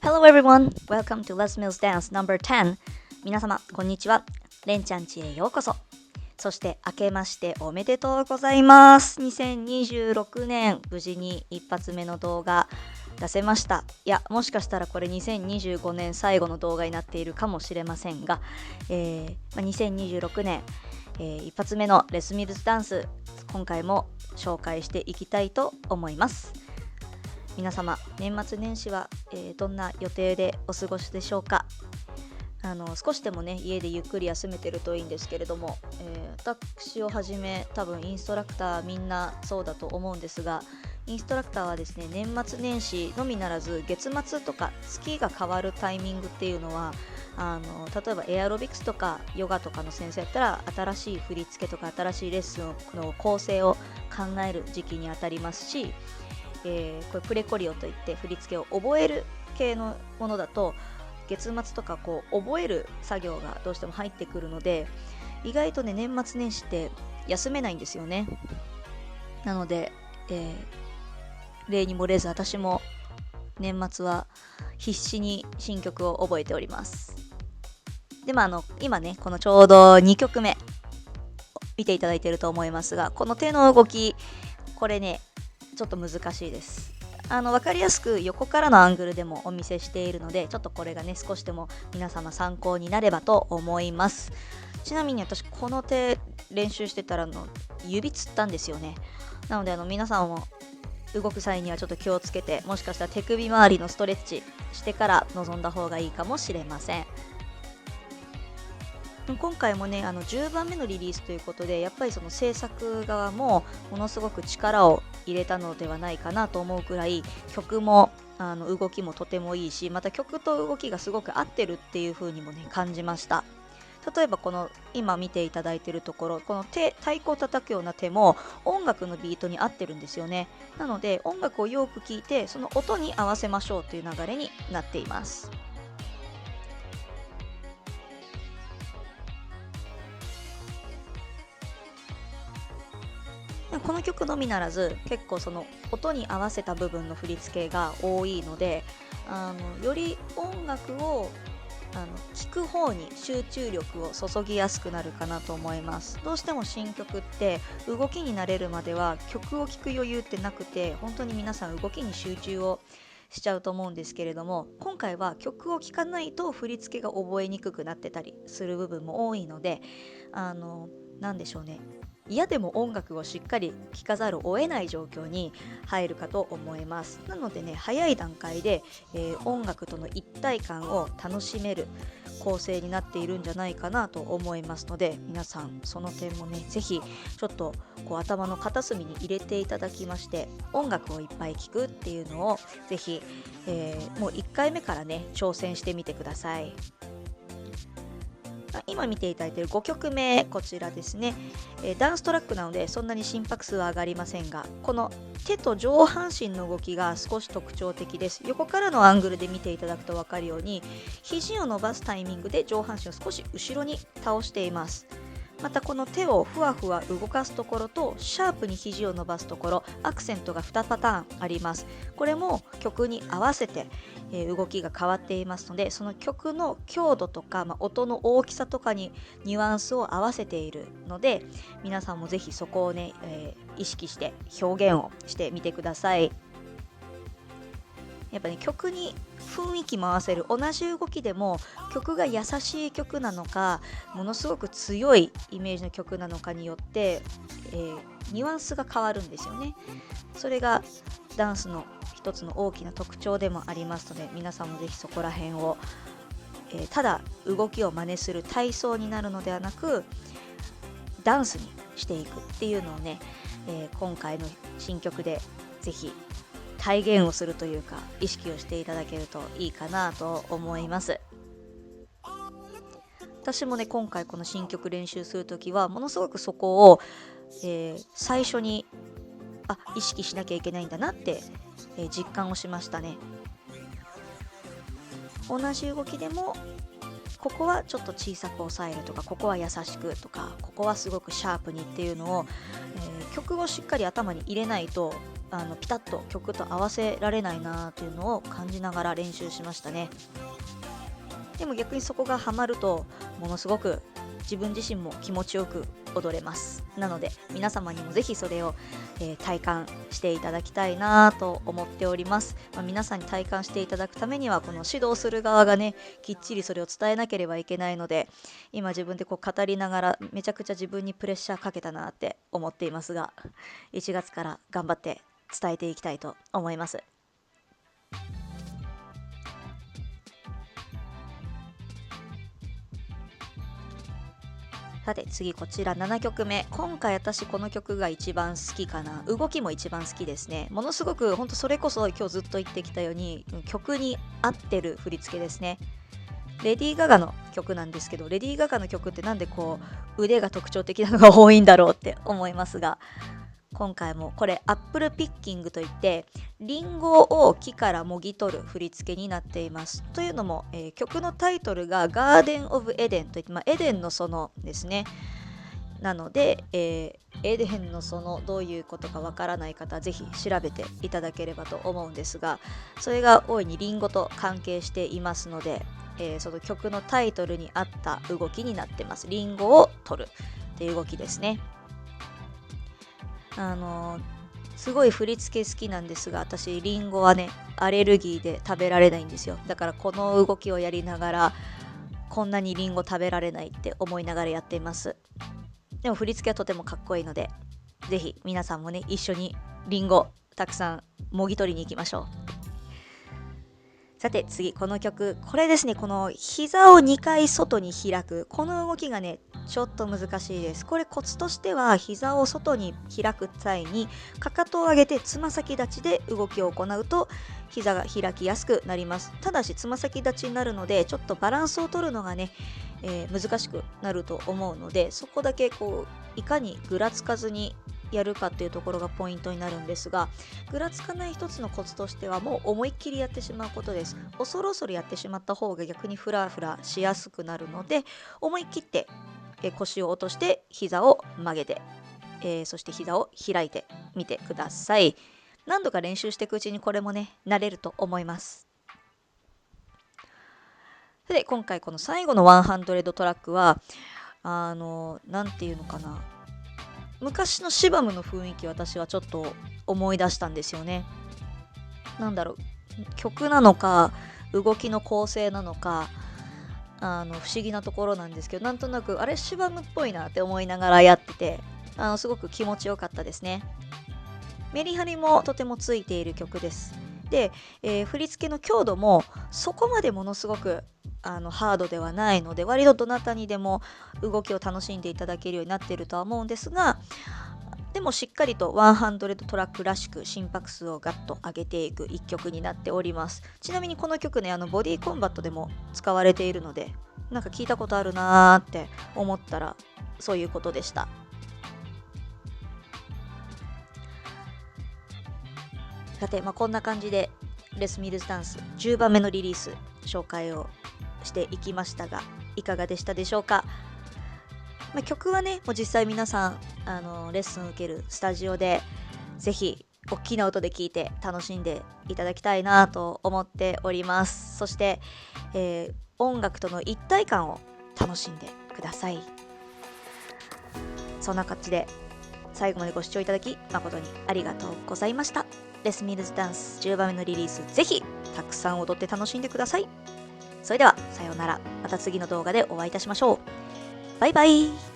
Hello everyone! Welcome to Les Mills Dance No.10 皆様、こんにちは。レンちゃんちへようこそ。そして明けましておめでとうございます。2026年無事に一発目の動画出せました。いや、もしかしたらこれ2025年最後の動画になっているかもしれませんが、2026年、一発目のレスミルズダンス、今回も紹介していきたいと思います。皆様、年末年始は、どんな予定でお過ごしでしょうか。少しでもね、家でゆっくり休めてるといいんですけれども、私をはじめ多分インストラクターみんなそうだと思うんですが、インストラクターはですね、年末年始のみならず月末とか月が変わるタイミングっていうのは例えばエアロビクスとかヨガとかの先生だったら新しい振り付けとか新しいレッスンの構成を考える時期にあたりますし、これプレコリオといって振り付けを覚える系のものだと月末とかこう覚える作業がどうしても入ってくるので、意外とね年末年始って休めないんですよね。なので、例に漏れず私も年末は必死に新曲を覚えております。でも今ねこのちょうど2曲目見ていただいていると思いますが、この手の動きこれねちょっと難しいです。分かりやすく横からのアングルでもお見せしているので、ちょっとこれがね少しでも皆様参考になればと思います。ちなみに私この手練習してたら指つったんですよね。なので皆さんも動く際にはちょっと気をつけて、もしかしたら手首周りのストレッチしてから臨んだ方がいいかもしれません。今回もね10番目のリリースということで、やっぱりその制作側もものすごく力を入れたのではないかなと思うくらい、曲も動きもとてもいいし、また曲と動きがすごく合ってるっていう風にもね感じました。例えばこの今見ていただいているところ、この太鼓を叩くような手も音楽のビートに合ってるんですよね。なので音楽をよく聴いてその音に合わせましょうという流れになっています。この曲のみならず結構その音に合わせた部分の振り付けが多いので、より音楽を聴く方に集中力を注ぎやすくなるかなと思います。どうしても新曲って動きに慣れるまでは曲を聴く余裕ってなくて、本当に皆さん動きに集中をしちゃうと思うんですけれども、今回は曲を聴かないと振り付けが覚えにくくなってたりする部分も多いので、なんでしょうね、嫌でも音楽をしっかり聴かざるを得ない状況に入るかと思います。なのでね、早い段階で、音楽との一体感を楽しめる構成になっているんじゃないかなと思いますので、皆さんその点もねぜひちょっとこう頭の片隅に入れていただきまして、音楽をいっぱい聴くっていうのをぜひ、もう1回目からね挑戦してみてください。今見ていただいている5曲目、こちらですね、ダンストラックなのでそんなに心拍数は上がりませんが、この手と上半身の動きが少し特徴的です。横からのアングルで見ていただくと分かるように、肘を伸ばすタイミングで上半身を少し後ろに倒しています。またこの手をふわふわ動かすところとシャープに肘を伸ばすところ、アクセントが2パターンあります。これも曲に合わせて、動きが変わっていますので、その曲の強度とか、音の大きさとかにニュアンスを合わせているので、皆さんもぜひそこをね、意識して表現をしてみてください。やっぱね、曲に雰囲気も合わせる、同じ動きでも曲が優しい曲なのかものすごく強いイメージの曲なのかによって、ニュアンスが変わるんですよね。それがダンスの一つの大きな特徴でもありますので、皆さんもぜひそこら辺を、ただ動きを真似する体操になるのではなくダンスにしていくっていうのをね、今回の新曲でぜひ体現をするというか意識をしていただけるといいかなと思います。私もね今回この新曲練習するときはものすごくそこを、最初に意識しなきゃいけないんだなって、実感をしましたね。同じ動きでもここはちょっと小さく抑えるとか、ここは優しくとか、ここはすごくシャープにっていうのを、曲をしっかり頭に入れないとピタッと曲と合わせられないなというのを感じながら練習しましたね。でも逆にそこがハマるとものすごく自分自身も気持ちよく踊れます。なので皆様にもぜひそれを、体感していただきたいなと思っております。皆さんに体感していただくためにはこの指導する側がねきっちりそれを伝えなければいけないので、今自分でこう語りながらめちゃくちゃ自分にプレッシャーかけたなって思っていますが、1月から頑張って伝えていきたいと思います。さて次こちら7曲目。今回私この曲が一番好きかな。動きも一番好きですね。ものすごく本当それこそ今日ずっと言ってきたように曲に合ってる振り付けですね。レディー・ガガの曲なんですけど、レディー・ガガの曲ってなんでこう腕が特徴的なのが多いんだろうって思いますが、今回もこれアップルピッキングといってリンゴを木からもぎ取る振り付けになっています。というのも、曲のタイトルがガーデン・オブ・エデンといって、エデンの園ですね。なので、エデンの園どういうことかわからない方はぜひ調べていただければと思うんですが、それが大いにリンゴと関係していますので、その曲のタイトルに合った動きになってます。リンゴを取るっていう動きですね。すごい振り付け好きなんですが、私リンゴはねアレルギーで食べられないんですよ。だからこの動きをやりながらこんなにリンゴ食べられないって思いながらやっています。でも振り付けはとてもかっこいいので、ぜひ皆さんもね一緒にリンゴたくさんもぎ取りに行きましょう。さて次この曲、これですね。この膝を2回外に開くこの動きがねちょっと難しいです。これコツとしては膝を外に開く際にかかとを上げてつま先立ちで動きを行うと膝が開きやすくなります。ただしつま先立ちになるのでちょっとバランスを取るのがね、難しくなると思うので、そこだけこういかにぐらつかずにやるかっていうところがポイントになるんですが、ぐらつかない一つのコツとしてはもう思いっきりやってしまうことです。恐る恐るやってしまった方が逆にフラフラしやすくなるので、思い切って腰を落として膝を曲げて、そして膝を開いてみてください。何度か練習していくうちにこれもね慣れると思います。で今回この最後の100トラックはなんていうのかな、昔のシバムの雰囲気私はちょっと思い出したんですよね。なんだろう、曲なのか動きの構成なのか不思議なところなんですけど、なんとなくあれシバムっぽいなって思いながらやってて、すごく気持ちよかったですね。メリハリもとてもついている曲です。で、振り付けの強度もそこまでものすごくハードではないので、割とどなたにでも動きを楽しんでいただけるようになっているとは思うんですが、でもしっかりと100トラックらしく心拍数をガッと上げていく一曲になっております。ちなみにこの曲ねボディコンバットでも使われているので、なんか聞いたことあるなーって思ったらそういうことでした。さて、こんな感じでレスミルズダンス10番目のリリース紹介をしていきましたが、いかがでしたでしょうか。曲はねもう実際皆さんレッスン受けるスタジオでぜひ大きな音で聴いて楽しんでいただきたいなと思っております。そして、音楽との一体感を楽しんでください。そんな感じで最後までご視聴いただき誠にありがとうございました。レスミルズダンス10番目のリリース、ぜひたくさん踊って楽しんでください。それではさようなら。また次の動画でお会いいたしましょう。バイバイ。